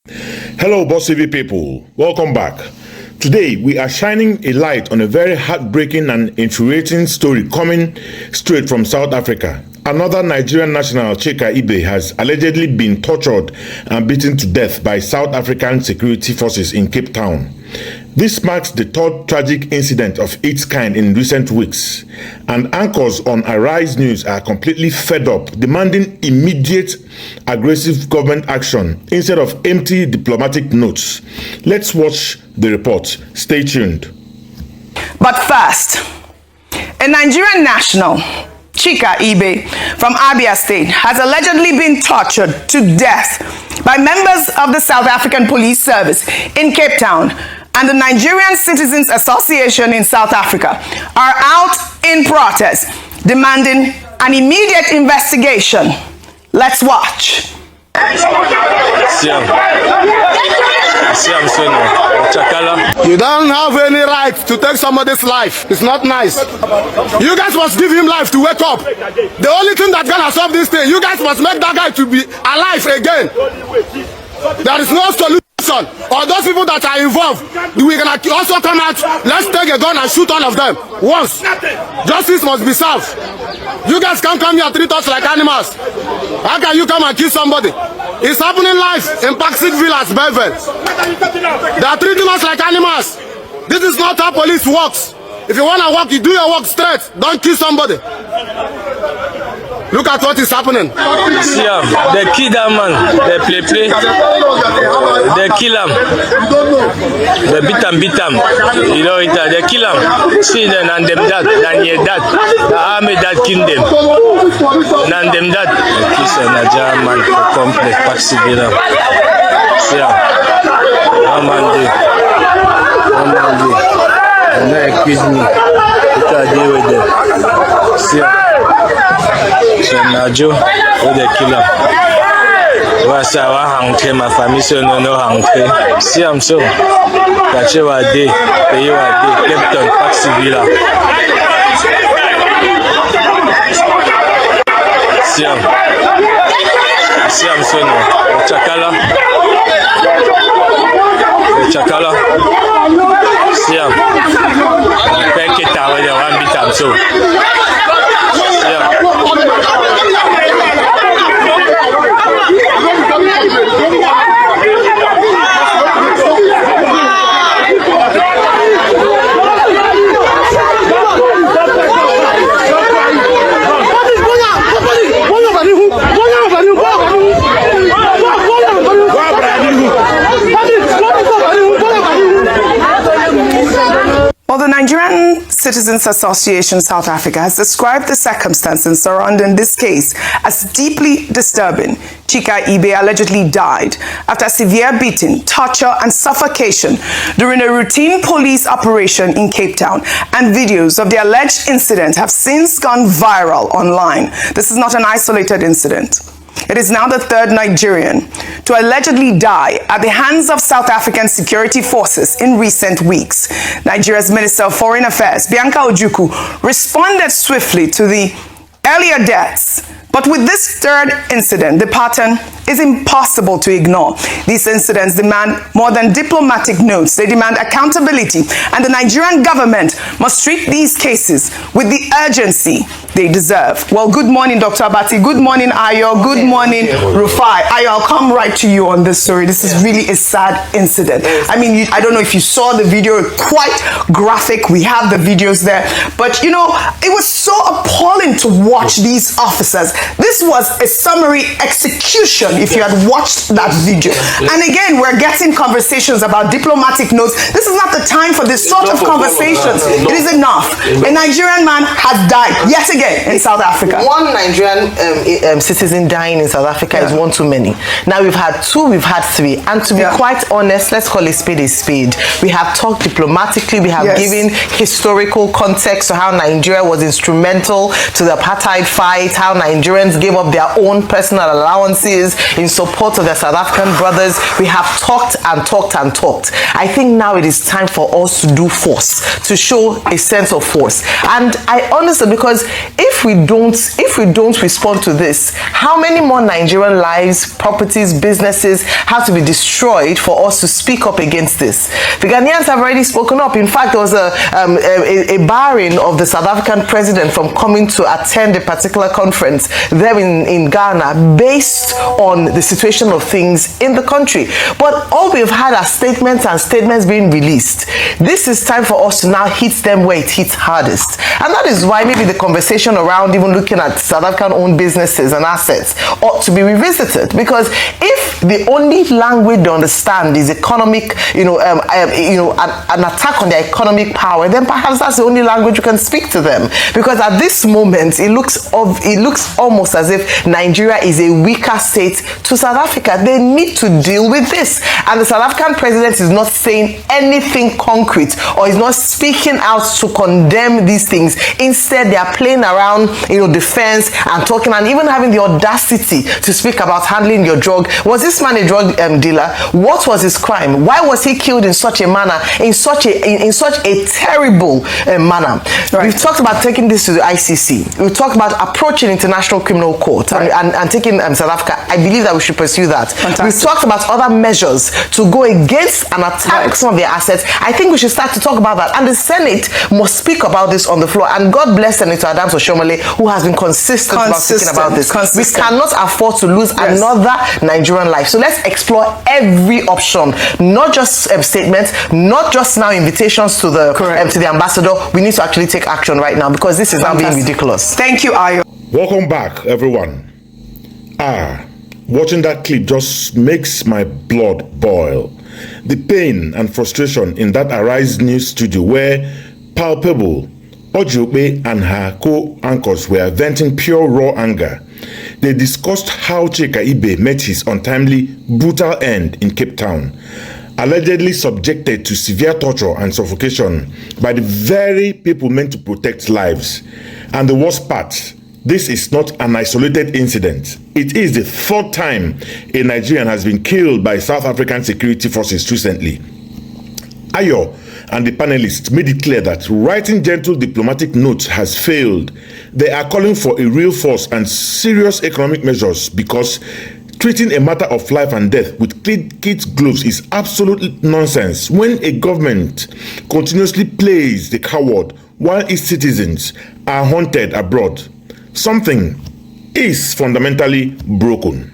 Hello, Boss TV people. Welcome back. Today, we are shining a light on a very heartbreaking and infuriating story coming straight from South Africa. Another Nigerian national, Chika Ibe, has allegedly been tortured and beaten to death by South African security forces in Cape Town. This marks the third tragic incident of its kind in recent weeks, and anchors on Arise News are completely fed up, demanding immediate, aggressive government action instead of empty diplomatic notes. Let's watch the report. Stay tuned. But first, a Nigerian national, Chika Ibe, from Abia State, has allegedly been tortured to death by members of the South African Police Service in Cape Town, and the Nigerian Citizens Association in South Africa are out in protest, demanding an immediate investigation. Let's watch. You don't have any right to take somebody's life. It's not nice. You guys must give him life to wake up. The only thing that's gonna solve this thing, you guys must make that guy to be alive again. There is no solution. Or those people that are involved, we can also come out. Let's take a gun and shoot all of them once. Justice must be served. You guys can't come here and treat us like animals. How can you come and kill somebody? It's happening live in Paxit Villas, Belvin. They are treating us like animals. This is not how police works. If you want to work, you do your work straight. Don't kill somebody. Look at what is happening. See, they kill that man. They play. They kill him. They beat him. You know it. They kill him. See them and them that. And yet that. The army that kill them. And them that. Kiss a Nigerian man for complex Paxivilla. See, one man do. And they accuse me. What I deal with them. See. So Najo, who they kill him? What's our hungry? My family so no hungry. See I'm so. Catch you a day, pay you a day. Captain Paxivilla. See I'm so no. Chakala. See I'm. Pack it out with the one bit I'm so. Well, the Nigerian Citizens Association South Africa has described the circumstances surrounding this case as deeply disturbing. Chika Ibe allegedly died after severe beating, torture, and suffocation during a routine police operation in Cape Town, and videos of the alleged incident have since gone viral online. This is not an isolated incident. It is now the third Nigerian to allegedly die at the hands of South African security forces in recent weeks. Nigeria's Minister of Foreign Affairs, Bianca Ojukwu, responded swiftly to the earlier deaths. But with this third incident, the pattern is impossible to ignore. These incidents demand more than diplomatic notes. They demand accountability, and the Nigerian government must treat these cases with the urgency they deserve. Well, good morning, Dr. Abati. Good morning, Ayo. Good morning, Rufai. Ayo, I'll come right to you on this story. This is really a sad incident. I mean, I don't know if you saw the video, quite graphic. We have the videos there. But, you know, it was so appalling to watch these officers. This was a summary execution if you had watched that video. And again, we're getting conversations about diplomatic notes. This is not the time for this sort of conversations. It is enough. A Nigerian man has died yet again in South Africa. One Nigerian citizen dying in South Africa is one too many. Now we've had two, we've had three. And to be quite honest, let's call a spade a spade. We have talked diplomatically, we have given historical context to how Nigeria was instrumental to the apartheid fight, how Nigeria Nigerians gave up their own personal allowances in support of their South African brothers. We have talked and talked and talked. I think now it is time for us to do force, to show a sense of force. And I honestly, because if we don't respond to this, how many more Nigerian lives, properties, businesses have to be destroyed for us to speak up against this? The Ghanaians have already spoken up. In fact, there was a barring of the South African president from coming to attend a particular conference there in Ghana based on the situation of things in the country. But all we've had are statements and statements being released. This is time for us to now hit them where it hits hardest. And that is why maybe the conversation around even looking at South African owned businesses and assets ought to be revisited. Because if the only language they understand is economic, an attack on their economic power, then perhaps that's the only language you can speak to them. Because at this moment, it looks almost as if Nigeria is a weaker state to South Africa. They need to deal with this. And the South African president is not saying anything concrete or is not speaking out to condemn these things. Instead, they are playing around, defense and talking and even having the audacity to speak about handling your drug. Was this man a drug dealer? What was his crime? Why was he killed in such a manner, in such a terrible manner? Right. We've talked about taking this to the ICC. We've talked about approaching International Criminal Court and taking South Africa. I believe that we should pursue that. Fantastic. We've talked about other measures to go against and attack some of their assets. I think we should start to talk about that. And the Senate must speak about this on the floor. And God bless Senator Adams Oshomole, who has been consistent about speaking about this. We cannot afford to lose another Nigerian life. So let's explore every option, not just statements, not just now invitations to the ambassador. We need to actually take action right now because this is now being ridiculous. Thank you, Ayo. Welcome back, everyone. Watching that clip just makes my blood boil. The pain and frustration in that Arise News studio were palpable. Ojobe and her co-anchors were venting pure raw anger. They discussed how Chika Ibe met his untimely, brutal end in Cape Town, allegedly subjected to severe torture and suffocation by the very people meant to protect lives. And the worst part, this is not an isolated incident. It is the third time a Nigerian has been killed by South African security forces recently. Ayo and the panelists made it clear that writing gentle diplomatic notes has failed. They are calling for a real force and serious economic measures because treating a matter of life and death with kids' gloves is absolute nonsense when a government continuously plays the coward while its citizens are hunted abroad. Something is fundamentally broken.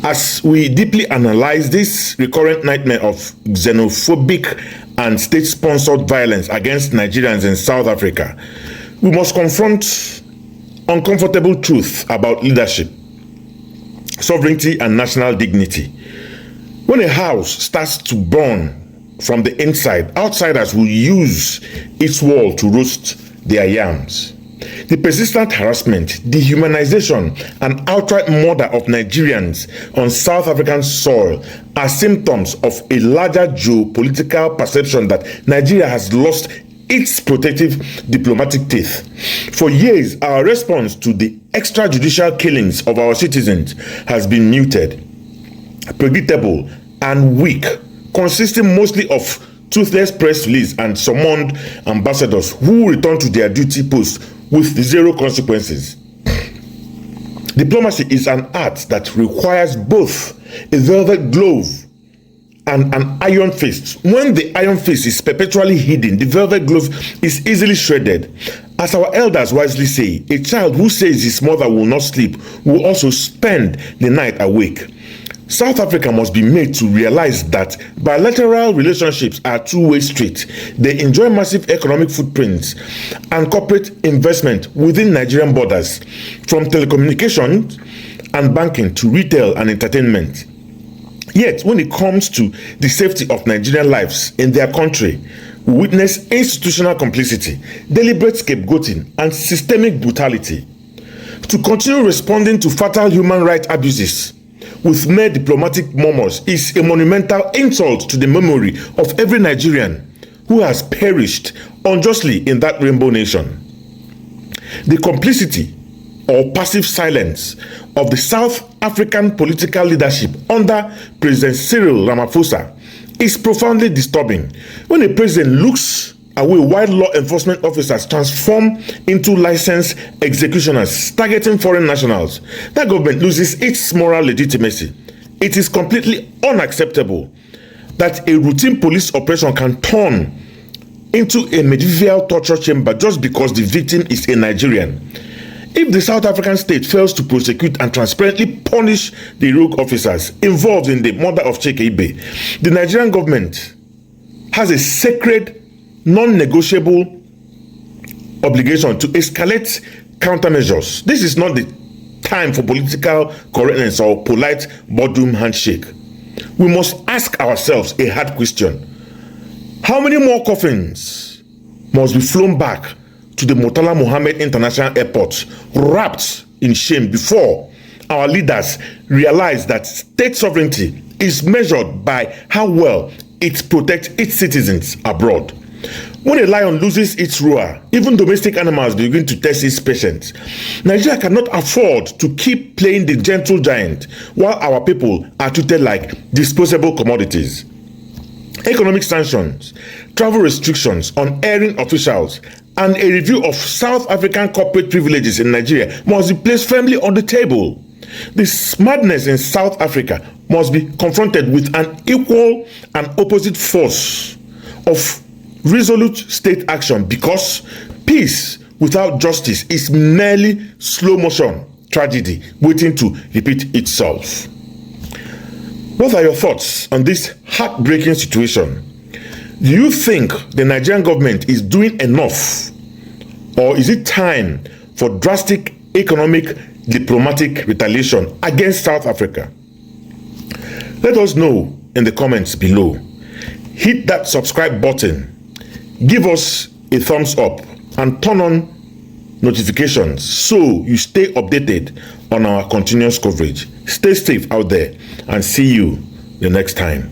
As we deeply analyze this recurrent nightmare of xenophobic and state-sponsored violence against Nigerians in South Africa, we must confront uncomfortable truth about leadership, sovereignty, and national dignity. When a house starts to burn from the inside, outsiders will use its wall to roast their yams. The persistent harassment, dehumanization, and outright murder of Nigerians on South African soil are symptoms of a larger geopolitical perception that Nigeria has lost its protective diplomatic teeth. For years, our response to the extrajudicial killings of our citizens has been muted, predictable, and weak, consisting mostly of toothless press release and summoned ambassadors who return to their duty posts with zero consequences. Diplomacy is an art that requires both a velvet glove and an iron fist. When the iron fist is perpetually hidden, the velvet glove is easily shredded. As our elders wisely say, a child who says his mother will not sleep will also spend the night awake. South Africa must be made to realize that bilateral relationships are two-way street. They enjoy massive economic footprints and corporate investment within Nigerian borders, from telecommunications and banking to retail and entertainment. Yet, when it comes to the safety of Nigerian lives in their country, we witness institutional complicity, deliberate scapegoating, and systemic brutality. To continue responding to fatal human rights abuses with mere diplomatic murmurs is a monumental insult to the memory of every Nigerian who has perished unjustly in that rainbow nation. The complicity or passive silence of the South African political leadership under President Cyril Ramaphosa is profoundly disturbing. When a president looks away while law enforcement officers transform into licensed executioners targeting foreign nationals, that government loses its moral legitimacy. It is completely unacceptable that a routine police operation can turn into a medieval torture chamber just because the victim is a Nigerian. If the South African state fails to prosecute and transparently punish the rogue officers involved in the murder of Chike Ibe, the Nigerian government has a sacred, non-negotiable obligation to escalate countermeasures. This is not the time for political correctness or polite boardroom handshake. We must ask ourselves a hard question. How many more coffins must be flown back to the Murtala Mohammed International Airport wrapped in shame before our leaders realize that state sovereignty is measured by how well it protects its citizens abroad? When a lion loses its roar, even domestic animals begin to test its patience. Nigeria cannot afford to keep playing the gentle giant while our people are treated like disposable commodities. Economic sanctions, travel restrictions on erring officials, and a review of South African corporate privileges in Nigeria must be placed firmly on the table. This madness in South Africa must be confronted with an equal and opposite force of resolute state action, because peace without justice is merely slow motion tragedy waiting to repeat itself. What are your thoughts on this heartbreaking situation? Do you think the Nigerian government is doing enough, or is it time for drastic economic diplomatic retaliation against South Africa? Let us know in the comments below. Hit that subscribe button, give us a thumbs up, and turn on notifications so you stay updated on our continuous coverage. Stay safe out there and see you the next time.